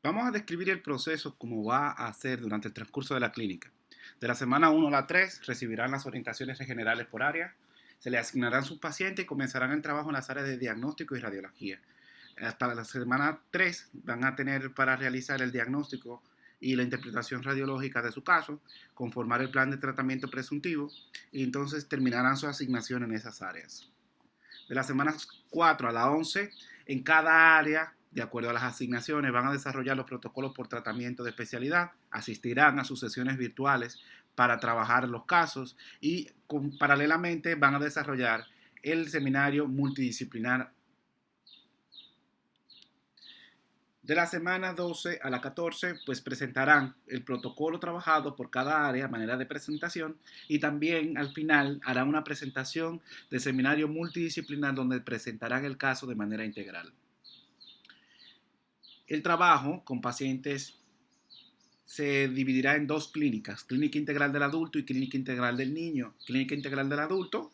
Vamos a describir el proceso como va a ser durante el transcurso de la clínica. De la semana 1 a la 3 recibirán las orientaciones generales por área, se le asignarán sus pacientes y comenzarán el trabajo en las áreas de diagnóstico y radiología. Hasta la semana 3 van a tener para realizar el diagnóstico y la interpretación radiológica de su caso, conformar el plan de tratamiento presuntivo y entonces terminarán su asignación en esas áreas. De las semanas 4 a la 11, en cada área, de acuerdo a las asignaciones, van a desarrollar los protocolos por tratamiento de especialidad, asistirán a sus sesiones virtuales para trabajar los casos y paralelamente van a desarrollar el seminario multidisciplinar. De la semana 12 a la 14, pues presentarán el protocolo trabajado por cada área, manera de presentación, y también al final harán una presentación de seminario multidisciplinar donde presentarán el caso de manera integral. El trabajo con pacientes se dividirá en dos clínicas, clínica integral del adulto y clínica integral del niño. Clínica integral del adulto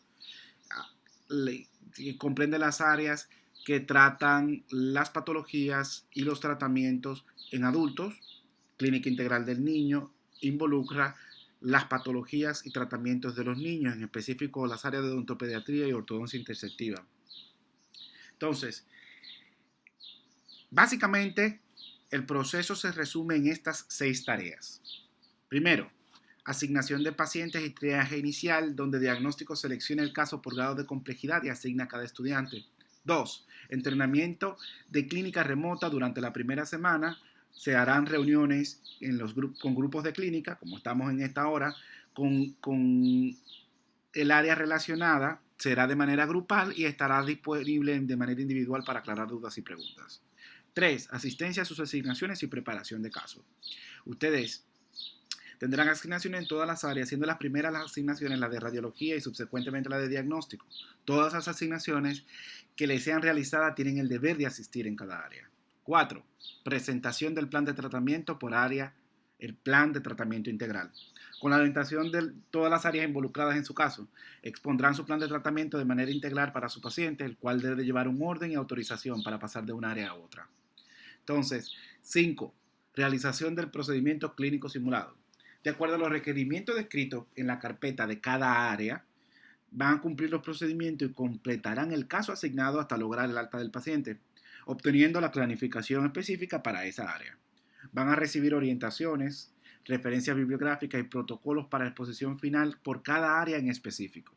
comprende las áreas que tratan las patologías y los tratamientos en adultos. Clínica integral del niño involucra las patologías y tratamientos de los niños, en específico las áreas de odontopediatría y ortodoncia intersectiva. Entonces, básicamente, el proceso se resume en estas 6 tareas. Primero, asignación de pacientes y triaje inicial, donde diagnóstico selecciona el caso por grado de complejidad y asigna a cada estudiante. 2. Entrenamiento de clínica remota durante la primera semana. Se harán reuniones con grupos de clínica, como estamos en esta hora, con el área relacionada. Será de manera grupal y estará disponible de manera individual para aclarar dudas y preguntas. 3. Asistencia a sus asignaciones y preparación de casos. Ustedes tendrán asignaciones en todas las áreas, siendo las primeras las asignaciones las de radiología y subsecuentemente las de diagnóstico. Todas las asignaciones que les sean realizadas tienen el deber de asistir en cada área. 4. Presentación del plan de tratamiento por área, el plan de tratamiento integral. Con la orientación de todas las áreas involucradas en su caso, expondrán su plan de tratamiento de manera integral para su paciente, el cual debe llevar un orden y autorización para pasar de una área a otra. Entonces, 5. Realización del procedimiento clínico simulado. De acuerdo a los requerimientos descritos en la carpeta de cada área, van a cumplir los procedimientos y completarán el caso asignado hasta lograr el alta del paciente, obteniendo la planificación específica para esa área. Van a recibir orientaciones, referencias bibliográficas y protocolos para exposición final por cada área en específico.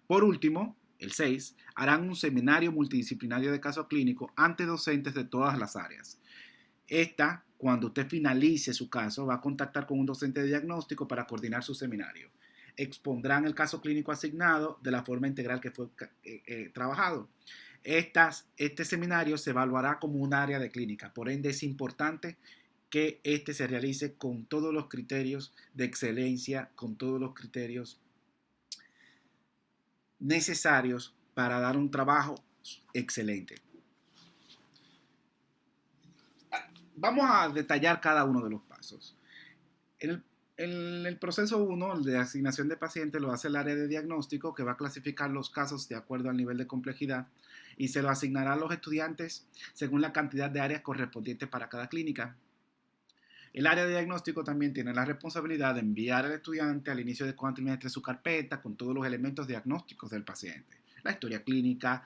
Por último, el 6, harán un seminario multidisciplinario de caso clínico ante docentes de todas las áreas. Cuando usted finalice su caso, va a contactar con un docente de diagnóstico para coordinar su seminario. Expondrán el caso clínico asignado de la forma integral que fue trabajado. Este seminario se evaluará como un área de clínica, por ende es importante que se realice con todos los criterios de excelencia, con todos los criterios necesarios para dar un trabajo excelente. Vamos a detallar cada uno de los pasos. En el proceso 1, el de asignación de pacientes, lo hace el área de diagnóstico, que va a clasificar los casos de acuerdo al nivel de complejidad y se lo asignará a los estudiantes según la cantidad de áreas correspondientes para cada clínica. El área de diagnóstico también tiene la responsabilidad de enviar al estudiante al inicio de cada trimestre su carpeta con todos los elementos diagnósticos del paciente, la historia clínica,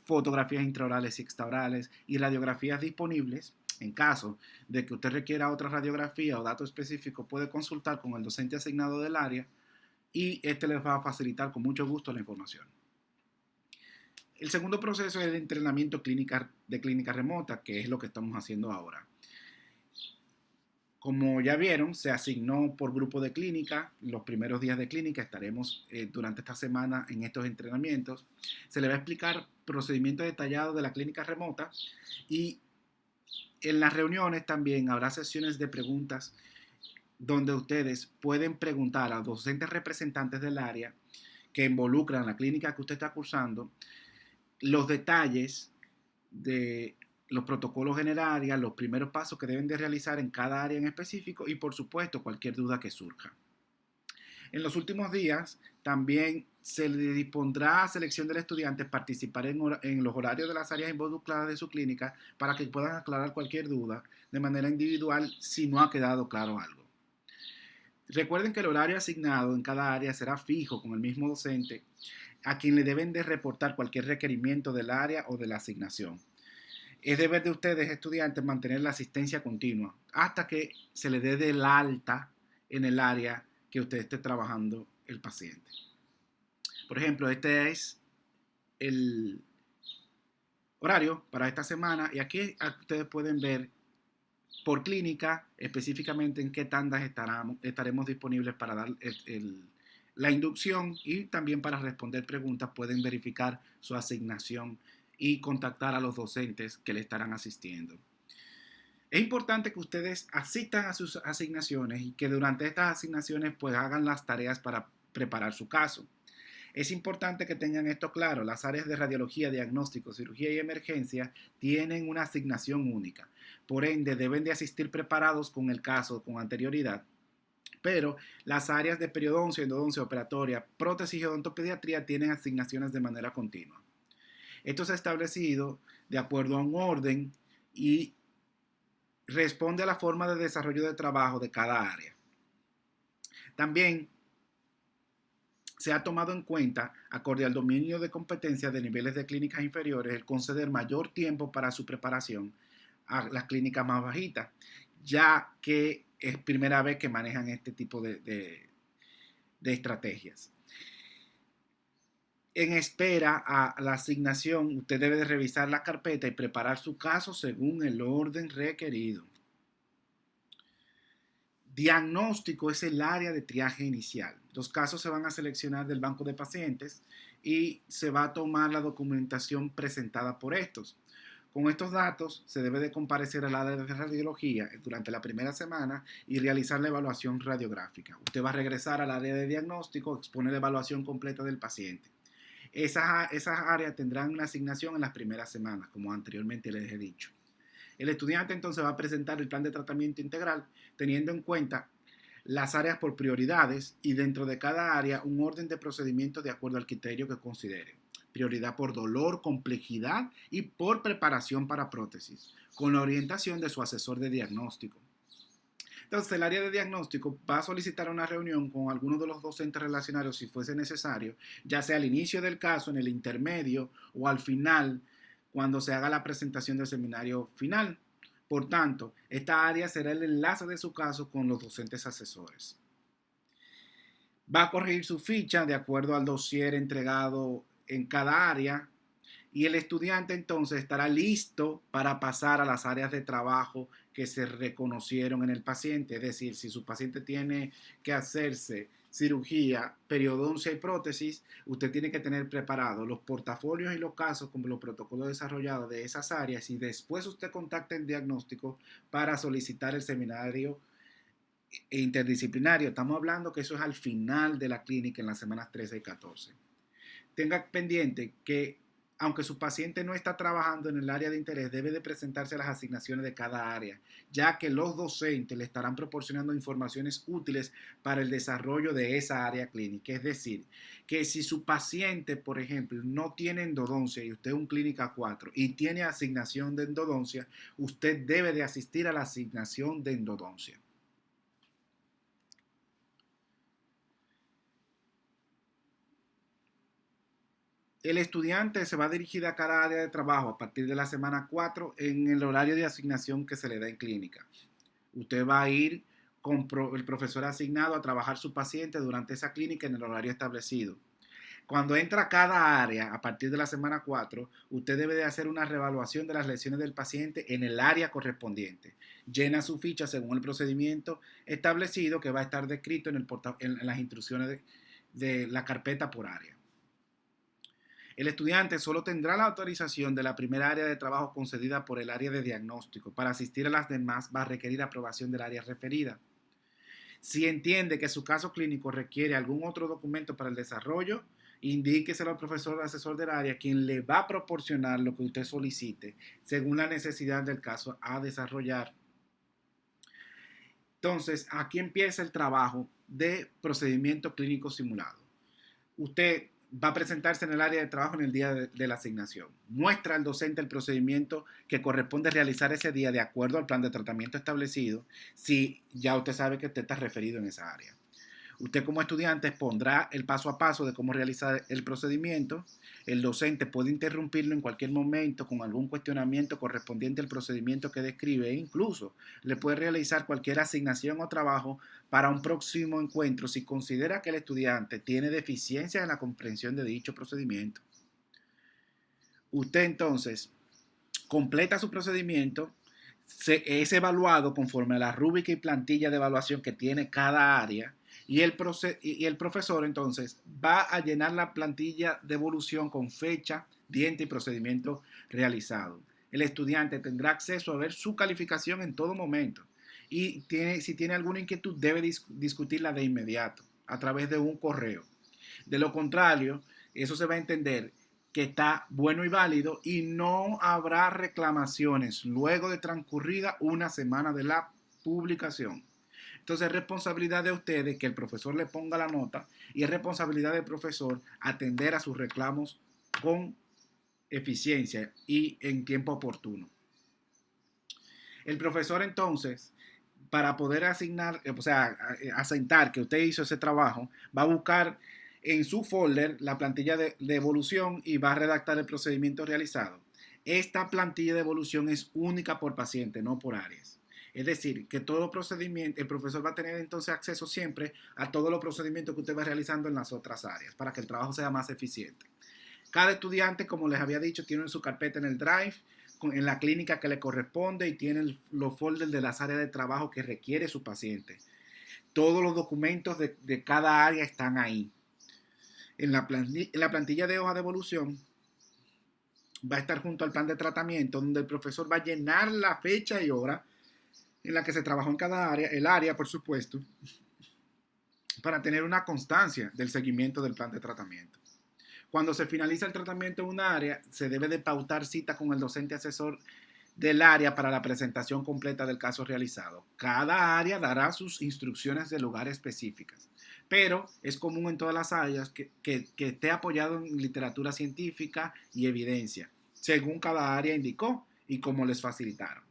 fotografías intraorales y extraorales y radiografías disponibles. En caso de que usted requiera otra radiografía o dato específico, puede consultar con el docente asignado del área y este les va a facilitar con mucho gusto la información. El segundo proceso es el entrenamiento de clínica remota, que es lo que estamos haciendo ahora. Como ya vieron, se asignó por grupo de clínica. Los primeros días de clínica estaremos durante esta semana en estos entrenamientos. Se le va a explicar procedimientos detallados de la clínica remota y en las reuniones también habrá sesiones de preguntas donde ustedes pueden preguntar a docentes representantes del área que involucran la clínica que usted está cursando los detalles de los protocolos generales, los primeros pasos que deben de realizar en cada área en específico y por supuesto cualquier duda que surja. En los últimos días también se le dispondrá a selección del estudiante participar en los horarios de las áreas involucradas de su clínica para que puedan aclarar cualquier duda de manera individual si no ha quedado claro algo. Recuerden que el horario asignado en cada área será fijo con el mismo docente a quien le deben de reportar cualquier requerimiento del área o de la asignación. Es deber de ustedes, estudiantes, mantener la asistencia continua hasta que se le dé del alta en el área que usted esté trabajando el paciente. Por ejemplo, este es el horario para esta semana y aquí ustedes pueden ver por clínica específicamente en qué tandas estaremos disponibles para dar la inducción y también para responder preguntas pueden verificar su asignación y contactar a los docentes que le estarán asistiendo. Es importante que ustedes asistan a sus asignaciones y que durante estas asignaciones pues hagan las tareas para preparar su caso. Es importante que tengan esto claro, las áreas de radiología, diagnóstico, cirugía y emergencia tienen una asignación única. Por ende, deben de asistir preparados con el caso con anterioridad. Pero las áreas de periodoncia, endodoncia, operatoria, prótesis y odontopediatría tienen asignaciones de manera continua. Esto se ha establecido de acuerdo a un orden y responde a la forma de desarrollo de trabajo de cada área. También se ha tomado en cuenta, acorde al dominio de competencia de niveles de clínicas inferiores, el conceder mayor tiempo para su preparación a las clínicas más bajitas, ya que es primera vez que manejan este tipo de estrategias. En espera a la asignación, usted debe de revisar la carpeta y preparar su caso según el orden requerido. Diagnóstico es el área de triaje inicial. Los casos se van a seleccionar del banco de pacientes y se va a tomar la documentación presentada por estos. Con estos datos se debe de comparecer al área de radiología durante la primera semana y realizar la evaluación radiográfica. Usted va a regresar al área de diagnóstico, exponer la evaluación completa del paciente. Esas áreas tendrán una asignación en las primeras semanas, como anteriormente les he dicho. El estudiante entonces va a presentar el plan de tratamiento integral teniendo en cuenta las áreas por prioridades y dentro de cada área un orden de procedimiento de acuerdo al criterio que considere. Prioridad por dolor, complejidad y por preparación para prótesis, con la orientación de su asesor de diagnóstico. Entonces, el área de diagnóstico va a solicitar una reunión con algunos de los docentes relacionados si fuese necesario, ya sea al inicio del caso, en el intermedio o al final, cuando se haga la presentación del seminario final. Por tanto, esta área será el enlace de su caso con los docentes asesores. Va a corregir su ficha de acuerdo al dossier entregado en cada área y el estudiante entonces estará listo para pasar a las áreas de trabajo que se reconocieron en el paciente. Es decir, si su paciente tiene que hacerse cirugía, periodoncia y prótesis, usted tiene que tener preparados los portafolios y los casos como los protocolos desarrollados de esas áreas y después usted contacta el diagnóstico para solicitar el seminario interdisciplinario. Estamos hablando que eso es al final de la clínica en las semanas 13 y 14. Tenga pendiente que aunque su paciente no está trabajando en el área de interés, debe de presentarse a las asignaciones de cada área, ya que los docentes le estarán proporcionando informaciones útiles para el desarrollo de esa área clínica. Es decir, que si su paciente, por ejemplo, no tiene endodoncia y usted es un clínica 4 y tiene asignación de endodoncia, usted debe de asistir a la asignación de endodoncia. El estudiante se va a dirigir a cada área de trabajo a partir de la semana 4 en el horario de asignación que se le da en clínica. Usted va a ir con el profesor asignado a trabajar su paciente durante esa clínica en el horario establecido. Cuando entra a cada área a partir de la semana 4, usted debe de hacer una reevaluación de las lesiones del paciente en el área correspondiente. Llena su ficha según el procedimiento establecido que va a estar descrito en las instrucciones de la carpeta por área. El estudiante solo tendrá la autorización de la primera área de trabajo concedida por el área de diagnóstico. Para asistir a las demás va a requerir aprobación del área referida. Si entiende que su caso clínico requiere algún otro documento para el desarrollo, indíqueselo al profesor asesor del área, quien le va a proporcionar lo que usted solicite, según la necesidad del caso a desarrollar. Entonces, aquí empieza el trabajo de procedimiento clínico simulado. Usted va a presentarse en el área de trabajo en el día de la asignación. Muestra al docente el procedimiento que corresponde realizar ese día de acuerdo al plan de tratamiento establecido, si ya usted sabe que usted está referido en esa área. Usted como estudiante pondrá el paso a paso de cómo realizar el procedimiento. El docente puede interrumpirlo en cualquier momento con algún cuestionamiento correspondiente al procedimiento que describe e incluso le puede realizar cualquier asignación o trabajo para un próximo encuentro si considera que el estudiante tiene deficiencia en la comprensión de dicho procedimiento. Usted entonces completa su procedimiento, es evaluado conforme a la rúbrica y plantilla de evaluación que tiene cada área. Y el profesor entonces va a llenar la plantilla de evolución con fecha, diente y procedimiento realizado. El estudiante tendrá acceso a ver su calificación en todo momento y si tiene alguna inquietud debe discutirla de inmediato a través de un correo. De lo contrario, eso se va a entender que está bueno y válido y no habrá reclamaciones luego de transcurrida una semana de la publicación. Entonces es responsabilidad de ustedes que el profesor le ponga la nota y es responsabilidad del profesor atender a sus reclamos con eficiencia y en tiempo oportuno. El profesor entonces, para poder asentar que usted hizo ese trabajo, va a buscar en su folder la plantilla de evolución y va a redactar el procedimiento realizado. Esta plantilla de evolución es única por paciente, no por áreas. Es decir, que todo procedimiento, el profesor va a tener entonces acceso siempre a todos los procedimientos que usted va realizando en las otras áreas para que el trabajo sea más eficiente. Cada estudiante, como les había dicho, tiene su carpeta en el Drive, en la clínica que le corresponde y tiene los folders de las áreas de trabajo que requiere su paciente. Todos los documentos de cada área están ahí. En la plantilla de hoja de evolución va a estar junto al plan de tratamiento, donde el profesor va a llenar la fecha y hora en la que se trabajó en cada área, el área por supuesto, para tener una constancia del seguimiento del plan de tratamiento. Cuando se finaliza el tratamiento en una área, se debe de pautar cita con el docente asesor del área para la presentación completa del caso realizado. Cada área dará sus instrucciones de lugar específicas, pero es común en todas las áreas que esté apoyado en literatura científica y evidencia, según cada área indicó y como les facilitaron.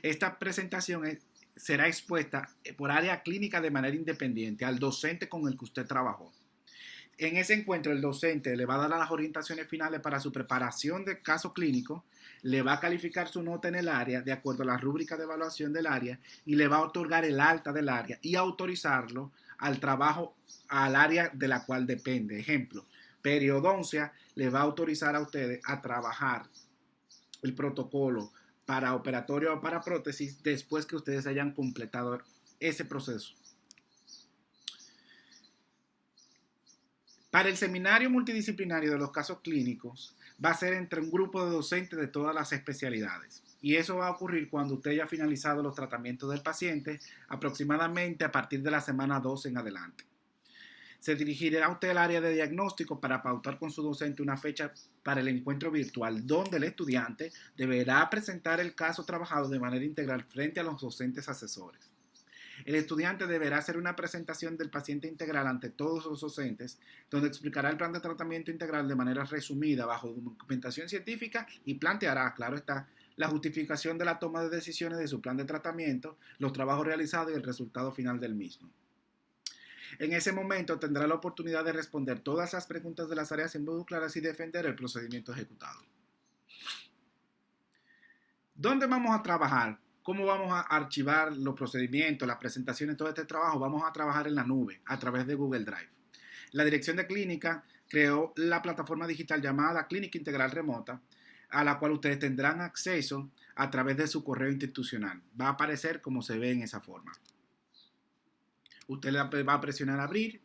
Esta presentación será expuesta por área clínica de manera independiente al docente con el que usted trabajó. En ese encuentro el docente le va a dar las orientaciones finales para su preparación de caso clínico, le va a calificar su nota en el área de acuerdo a la rúbrica de evaluación del área y le va a otorgar el alta del área y autorizarlo al trabajo al área de la cual depende. Ejemplo, periodoncia le va a autorizar a ustedes a trabajar el protocolo para operatorio o para prótesis después que ustedes hayan completado ese proceso. Para el seminario multidisciplinario de los casos clínicos va a ser entre un grupo de docentes de todas las especialidades y eso va a ocurrir cuando usted haya finalizado los tratamientos del paciente aproximadamente a partir de la semana 2 en adelante. Se dirigirá usted al área de diagnóstico para pautar con su docente una fecha para el encuentro virtual donde el estudiante deberá presentar el caso trabajado de manera integral frente a los docentes asesores. El estudiante deberá hacer una presentación del paciente integral ante todos los docentes, donde explicará el plan de tratamiento integral de manera resumida bajo documentación científica y planteará, claro está, la justificación de la toma de decisiones de su plan de tratamiento, los trabajos realizados y el resultado final del mismo. En ese momento tendrá la oportunidad de responder todas las preguntas de las áreas involucradas y defender el procedimiento ejecutado. ¿Dónde vamos a trabajar? ¿Cómo vamos a archivar los procedimientos, las presentaciones, todo este trabajo? Vamos a trabajar en la nube a través de Google Drive. La dirección de clínica creó la plataforma digital llamada Clínica Integral Remota, a la cual ustedes tendrán acceso a través de su correo institucional. Va a aparecer como se ve en esa forma. Usted va a presionar abrir,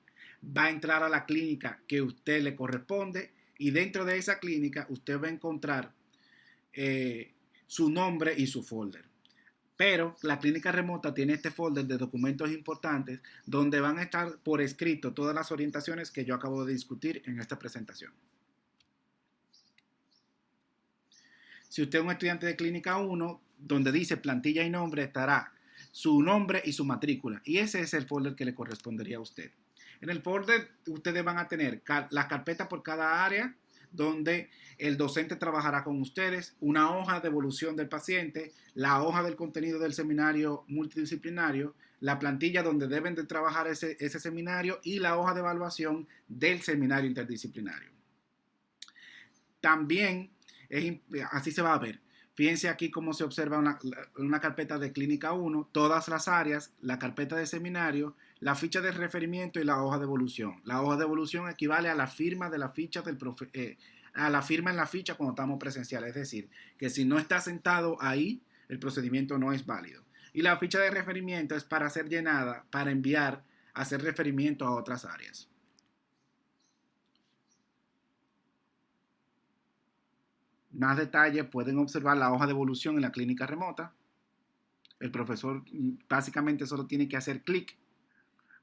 va a entrar a la clínica que a usted le corresponde y dentro de esa clínica usted va a encontrar su nombre y su folder. Pero la clínica remota tiene este folder de documentos importantes donde van a estar por escrito todas las orientaciones que yo acabo de discutir en esta presentación. Si usted es un estudiante de clínica 1, donde dice plantilla y nombre estará su nombre y su matrícula. Y ese es el folder que le correspondería a usted. En el folder ustedes van a tener la carpeta por cada área, donde el docente trabajará con ustedes, una hoja de evolución del paciente, la hoja del contenido del seminario multidisciplinario, la plantilla donde deben de trabajar ese seminario y la hoja de evaluación del seminario interdisciplinario. También, así se va a ver. Fíjense aquí cómo se observa una carpeta de clínica 1, todas las áreas, la carpeta de seminario, la ficha de referimiento y la hoja de evolución. La hoja de evolución equivale a la firma de la ficha a la firma en la ficha cuando estamos presenciales. Es decir, que si no está sentado ahí, el procedimiento no es válido. Y la ficha de referimiento es para ser llenada, para enviar, hacer referimiento a otras áreas. Más detalles, pueden observar la hoja de evolución en la clínica remota. El profesor básicamente solo tiene que hacer clic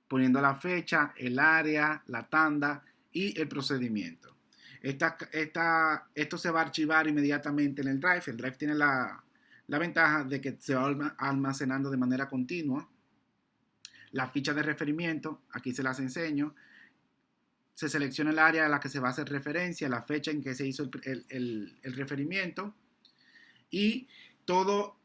poniendo la fecha, el área, la tanda y el procedimiento. Esto se va a archivar inmediatamente en el Drive. El Drive tiene la ventaja de que se va almacenando de manera continua. La ficha de referimiento, aquí se las enseño. Se selecciona el área a la que se va a hacer referencia, la fecha en que se hizo el referimiento, y todo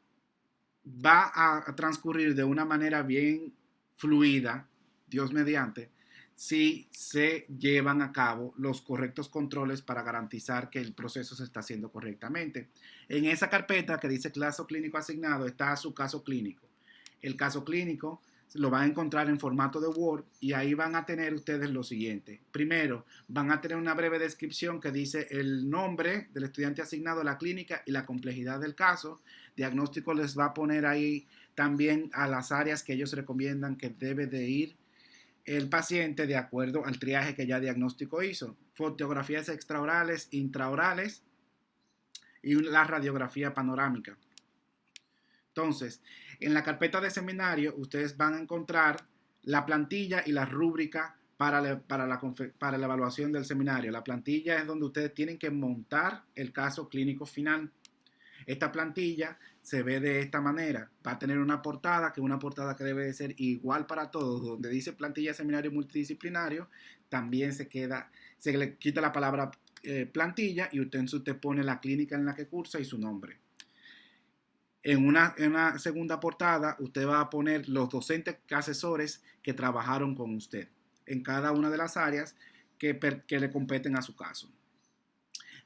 va a transcurrir de una manera bien fluida, Dios mediante, si se llevan a cabo los correctos controles para garantizar que el proceso se está haciendo correctamente. En esa carpeta que dice caso clínico asignado está su caso clínico. El caso clínico lo van a encontrar en formato de Word y ahí van a tener ustedes lo siguiente. Primero, van a tener una breve descripción que dice el nombre del estudiante asignado a la clínica y la complejidad del caso. Diagnóstico les va a poner ahí también a las áreas que ellos recomiendan que debe de ir el paciente de acuerdo al triaje que ya diagnóstico hizo. Fotografías extraorales, intraorales y la radiografía panorámica. Entonces, en la carpeta de seminario, ustedes van a encontrar la plantilla y la rúbrica para la evaluación del seminario. La plantilla es donde ustedes tienen que montar el caso clínico final. Esta plantilla se ve de esta manera. Va a tener una portada, que es una portada que debe de ser igual para todos. Donde dice plantilla seminario multidisciplinario, también se le quita la palabra plantilla y usted pone la clínica en la que cursa y su nombre. En una segunda portada, usted va a poner los docentes asesores que trabajaron con usted en cada una de las áreas que le competen a su caso.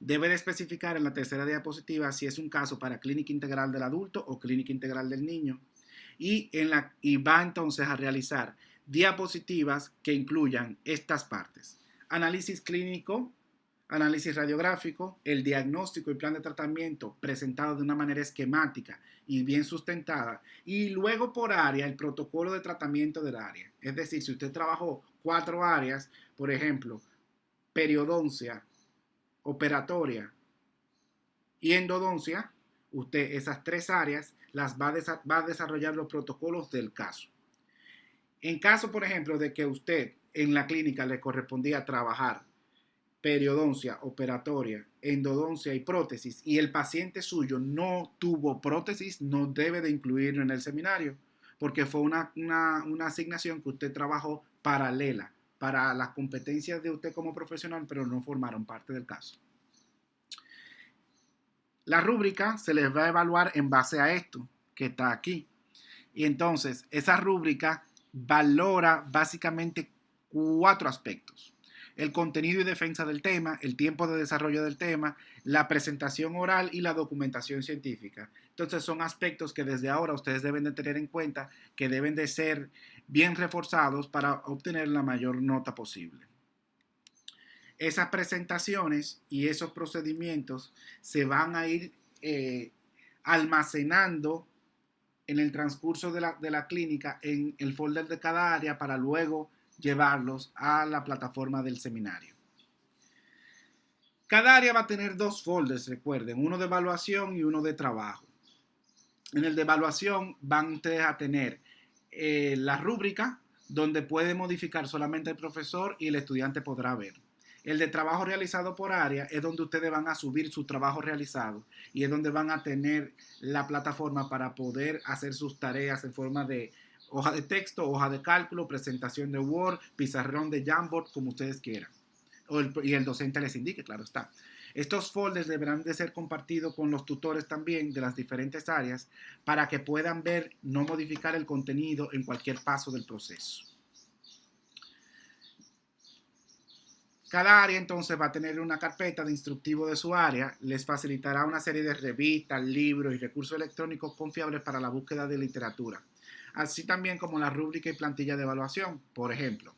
Debe de especificar en la tercera diapositiva si es un caso para clínica integral del adulto o clínica integral del niño. Y va entonces a realizar diapositivas que incluyan estas partes: análisis clínico, análisis radiográfico, el diagnóstico y plan de tratamiento presentado de una manera esquemática y bien sustentada, y luego por área el protocolo de tratamiento del área. Es decir, si usted trabajó 4 áreas, por ejemplo, periodoncia, operatoria y endodoncia, usted esas 3 áreas las va a desarrollar los protocolos del caso. En caso, por ejemplo, de que usted en la clínica le correspondía trabajar periodoncia, operatoria, endodoncia y prótesis, y el paciente suyo no tuvo prótesis, no debe de incluirlo en el seminario, porque fue una asignación que usted trabajó paralela para las competencias de usted como profesional, pero no formaron parte del caso. La rúbrica se les va a evaluar en base a esto que está aquí. Y entonces, esa rúbrica valora básicamente 4 aspectos: el contenido y defensa del tema, el tiempo de desarrollo del tema, la presentación oral y la documentación científica. Entonces son aspectos que desde ahora ustedes deben de tener en cuenta, que deben de ser bien reforzados para obtener la mayor nota posible. Esas presentaciones y esos procedimientos se van a ir almacenando en el transcurso de la clínica en el folder de cada área para luego llevarlos a la plataforma del seminario. Cada área va a tener 2 folders, recuerden, uno de evaluación y uno de trabajo. En el de evaluación van ustedes a tener la rúbrica, donde puede modificar solamente el profesor y el estudiante podrá ver. El de trabajo realizado por área es donde ustedes van a subir su trabajo realizado y es donde van a tener la plataforma para poder hacer sus tareas en forma de hoja de texto, hoja de cálculo, presentación de Word, pizarrón de Jamboard, como ustedes quieran. Y el docente les indique, claro está. Estos folders deberán de ser compartidos con los tutores también de las diferentes áreas para que puedan ver, no modificar el contenido en cualquier paso del proceso. Cada área entonces va a tener una carpeta de instructivo de su área, les facilitará una serie de revistas, libros y recursos electrónicos confiables para la búsqueda de literatura, así también como la rúbrica y plantilla de evaluación. Por ejemplo,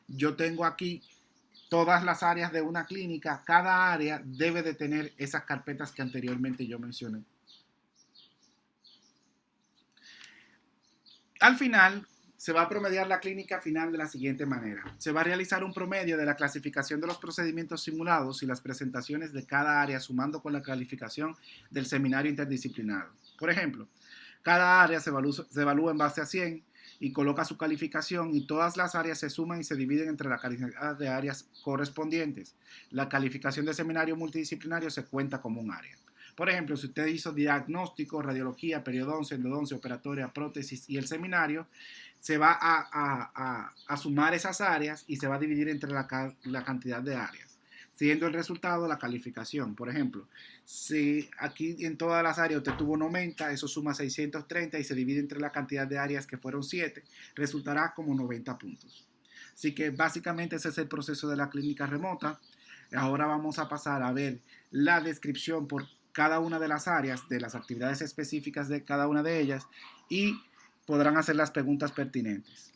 yo tengo aquí todas las áreas de una clínica, cada área debe de tener esas carpetas que anteriormente yo mencioné. Al final, se va a promediar la clínica final de la siguiente manera. Se va a realizar un promedio de la clasificación de los procedimientos simulados y las presentaciones de cada área, sumando con la calificación del seminario interdisciplinario. Por ejemplo, cada área se evalúa en base a 100 y coloca su calificación y todas las áreas se suman y se dividen entre la cantidad de áreas correspondientes. La calificación de seminario multidisciplinario se cuenta como un área. Por ejemplo, si usted hizo diagnóstico, radiología, periodoncia, endodoncia, operatoria, prótesis y el seminario, se va a sumar esas áreas y se va a dividir entre la cantidad de áreas, siendo el resultado la calificación. Por ejemplo, si aquí en todas las áreas usted tuvo 90, eso suma 630 y se divide entre la cantidad de áreas que fueron 7, resultará como 90 puntos. Así que básicamente ese es el proceso de la clínica remota. Ahora vamos a pasar a ver la descripción por cada una de las áreas, de las actividades específicas de cada una de ellas y podrán hacer las preguntas pertinentes.